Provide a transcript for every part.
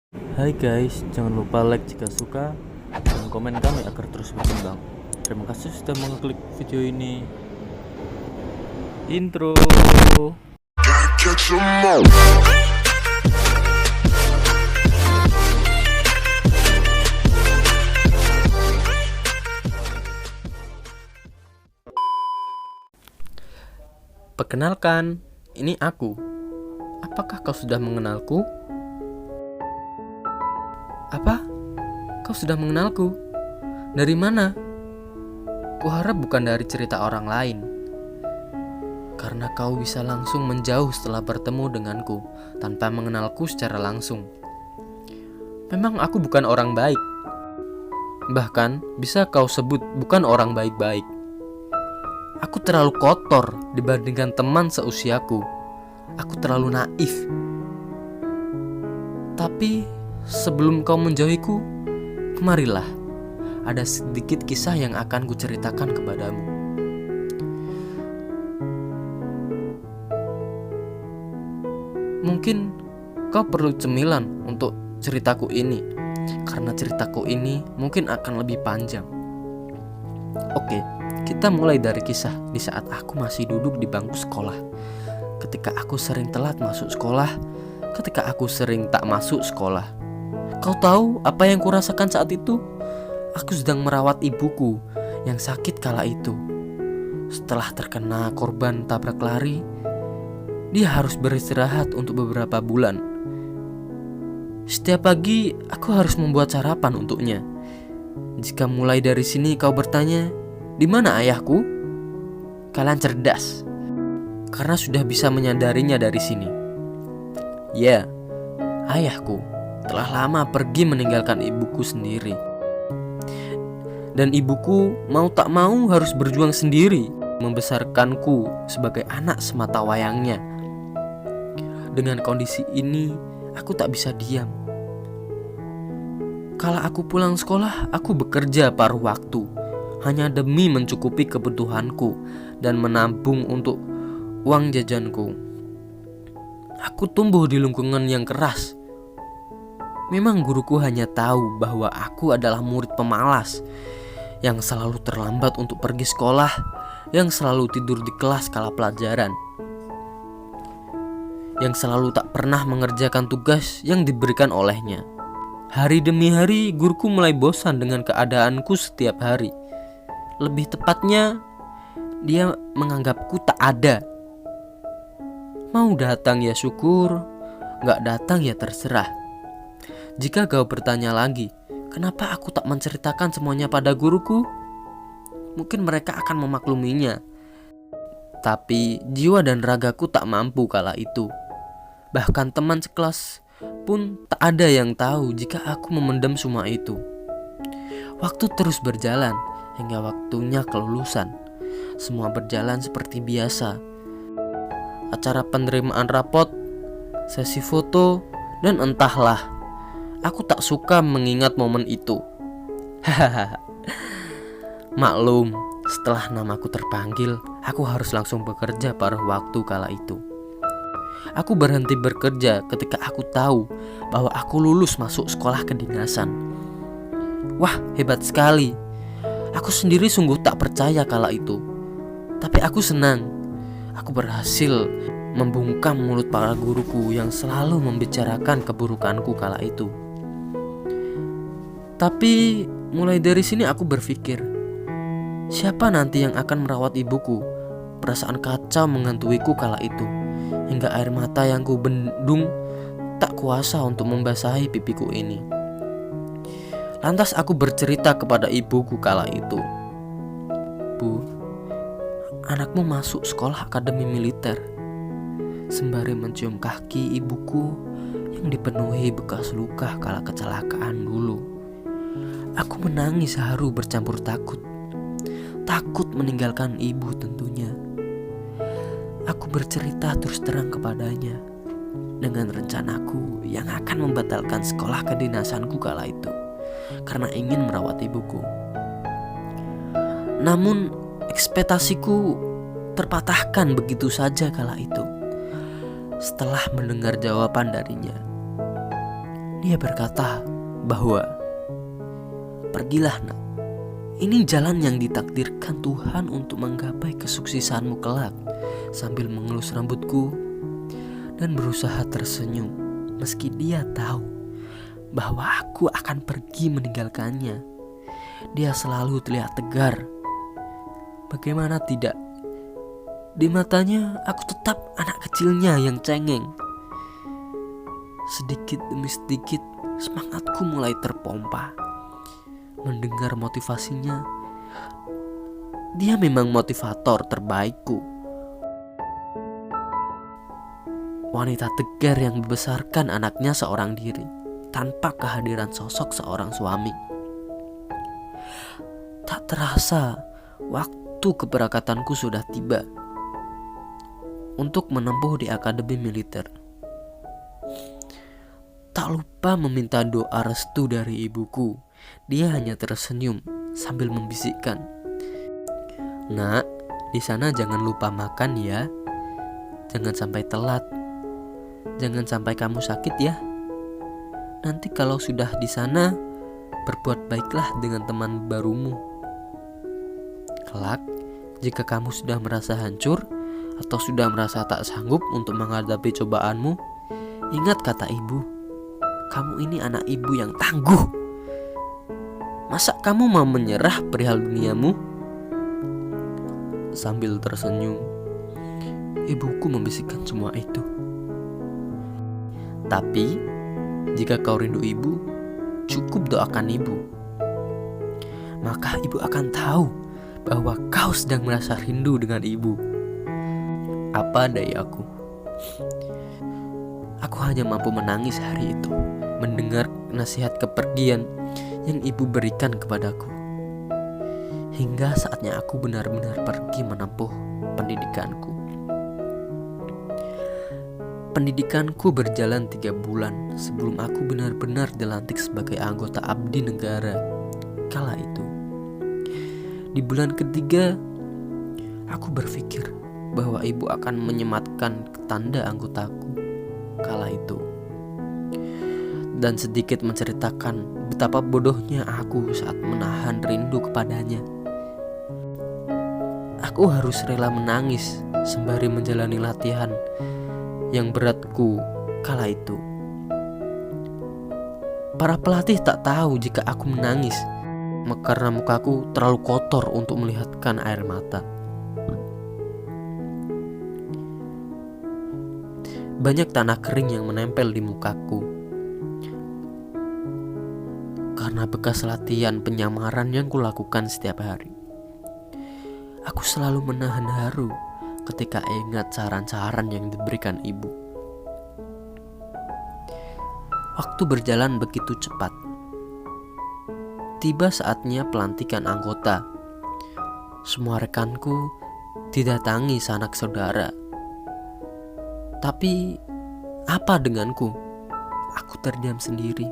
Hai guys, jangan lupa like jika suka dan komen kami agar terus berkembang. Terima kasih sudah mengklik video ini. Intro. Perkenalkan, ini aku. Apakah kau sudah mengenalku? Apa? Kau sudah mengenalku? Dari mana? Kuharap bukan dari cerita orang lain. Karena kau bisa langsung menjauh setelah bertemu denganku tanpa mengenalku secara langsung. Memang aku bukan orang baik. Bahkan bisa kau sebut bukan orang baik-baik. Aku terlalu kotor dibandingkan teman seusiaku. Aku terlalu naif. Tapi sebelum kau menjauhiku, kemarilah. Ada sedikit kisah yang akan kuceritakan kepadamu. Mungkin kau perlu cemilan untuk ceritaku ini, karena ceritaku ini mungkin akan lebih panjang. Oke, kita mulai dari kisah di saat aku masih duduk di bangku sekolah. Ketika aku sering telat masuk sekolah, ketika aku sering tak masuk sekolah. Kau tahu apa yang kurasakan saat itu? Aku sedang merawat ibuku yang sakit kala itu. Setelah terkena korban tabrak lari, dia harus beristirahat untuk beberapa bulan. Setiap pagi aku harus membuat sarapan untuknya. Jika mulai dari sini kau bertanya, di mana ayahku? Kalian cerdas, karena sudah bisa menyadarinya dari sini. Ya, ayahku telah lama pergi meninggalkan ibuku sendiri. Dan ibuku mau tak mau harus berjuang sendiri membesarkanku sebagai anak semata wayangnya. Dengan kondisi ini, aku tak bisa diam. Kala aku pulang sekolah, aku bekerja paruh waktu hanya demi mencukupi kebutuhanku dan menabung untuk uang jajanku. Aku tumbuh di lingkungan yang keras. Memang guruku hanya tahu bahwa aku adalah murid pemalas yang selalu terlambat untuk pergi sekolah, yang selalu tidur di kelas kala pelajaran, yang selalu tak pernah mengerjakan tugas yang diberikan olehnya. Hari demi hari, guruku mulai bosan dengan keadaanku setiap hari. Lebih tepatnya, dia menganggapku tak ada. Mau datang ya syukur, gak datang ya terserah. Jika kau bertanya lagi, kenapa aku tak menceritakan semuanya pada guruku? Mungkin mereka akan memakluminya. Tapi jiwa dan ragaku tak mampu kala itu. Bahkan teman sekelas pun tak ada yang tahu jika aku memendam semua itu. Waktu terus berjalan hingga waktunya kelulusan. Semua berjalan seperti biasa. Acara penerimaan rapot, sesi foto, dan entahlah. Aku tak suka mengingat momen itu. Hahaha. Maklum, setelah namaku terpanggil, aku harus langsung bekerja paruh waktu kala itu. Aku berhenti bekerja ketika aku tahu bahwa aku lulus masuk sekolah kedinasan. Wah, hebat sekali. Aku sendiri sungguh tak percaya kala itu. Tapi aku senang. Aku berhasil membungkam mulut para guruku yang selalu membicarakan keburukanku kala itu. Tapi mulai dari sini aku berpikir, siapa nanti yang akan merawat ibuku? Perasaan kacau menghantuiku kala itu, hingga air mata yang ku bendung tak kuasa untuk membasahi pipiku ini. Lantas aku bercerita kepada ibuku kala itu. Bu, anakmu masuk sekolah akademi militer. Sembari mencium kaki ibuku yang dipenuhi bekas luka kala kecelakaan dulu. Aku menangis haru bercampur takut. Takut meninggalkan ibu tentunya. Aku bercerita terus terang kepadanya dengan rencanaku yang akan membatalkan sekolah kedinasanku kala itu karena ingin merawat ibuku. Namun ekspektasiku terpatahkan begitu saja kala itu. Setelah mendengar jawaban darinya, Dia berkata bahwa, "Pergilah nak, ini jalan yang ditakdirkan Tuhan untuk menggapai kesuksesanmu kelak." Sambil mengelus rambutku dan berusaha tersenyum, meski dia tahu bahwa aku akan pergi meninggalkannya. Dia selalu terlihat tegar. Bagaimana tidak? Di matanya aku tetap anak kecilnya yang cengeng. Sedikit demi sedikit semangatku mulai terpompa. Mendengar motivasinya, dia memang motivator terbaikku. Wanita tegar yang membesarkan anaknya seorang diri tanpa kehadiran sosok seorang suami. Tak terasa waktu keberangkatanku sudah tiba untuk menempuh di akademi militer. Tak lupa meminta doa restu dari ibuku. Dia hanya tersenyum sambil membisikkan, "Nak, di sana jangan lupa makan ya. Jangan sampai telat. Jangan sampai kamu sakit ya. Nanti kalau sudah di sana, berbuat baiklah dengan teman barumu. Kelak, jika kamu sudah merasa hancur atau sudah merasa tak sanggup untuk menghadapi cobaanmu, ingat kata ibu, kamu ini anak ibu yang tangguh. Masa kamu mau menyerah perihal duniamu?" Sambil tersenyum, ibuku membisikkan semua itu. "Tapi, jika kau rindu ibu, cukup doakan ibu. Maka ibu akan tahu bahwa kau sedang merasa rindu dengan ibu." Apa dayaku? Aku hanya mampu menangis hari itu, mendengar nasihat kepergian yang ibu berikan kepadaku. Hingga saatnya aku benar-benar pergi menempuh pendidikanku. Pendidikanku berjalan 3 bulan sebelum aku benar-benar dilantik sebagai anggota abdi negara kala itu. Di bulan ketiga, aku berpikir bahwa ibu akan menyematkan tanda anggotaku kala itu, dan sedikit menceritakan betapa bodohnya aku saat menahan rindu kepadanya. Aku harus rela menangis sembari menjalani latihan yang beratku kala itu. Para pelatih tak tahu jika aku menangis karena mukaku terlalu kotor untuk melihatkan air mata. Banyak tanah kering yang menempel di mukaku karena bekas latihan penyamaran yang kulakukan setiap hari. Aku selalu menahan haru ketika ingat saran-saran yang diberikan ibu. Waktu berjalan begitu cepat. Tiba saatnya pelantikan anggota. Semua rekanku didatangi sanak saudara. Tapi apa denganku? Aku terdiam sendiri.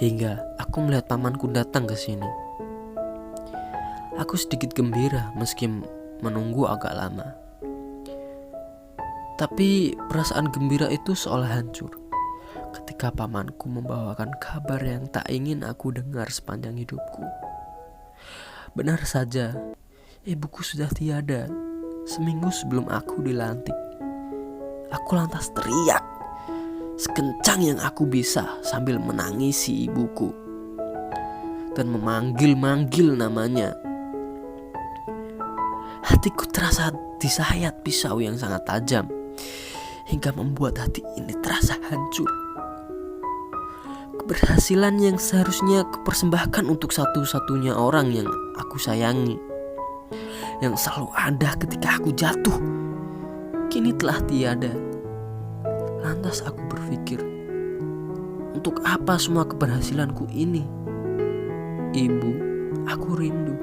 Hingga aku melihat pamanku datang ke sini. Aku sedikit gembira meski menunggu agak lama. Tapi perasaan gembira itu seolah hancur ketika pamanku membawakan kabar yang tak ingin aku dengar sepanjang hidupku. Benar saja, ibuku sudah tiada seminggu sebelum aku dilantik. Aku lantas teriak sekencang yang aku bisa sambil menangisi ibuku dan memanggil-manggil namanya. Hatiku terasa disayat pisau yang sangat tajam hingga membuat hati ini terasa hancur. Keberhasilan yang seharusnya kupersembahkan untuk satu-satunya orang yang aku sayangi, yang selalu ada ketika aku jatuh, kini telah tiada. Lantas aku berpikir, untuk apa semua keberhasilanku ini? Ibu, aku rindu.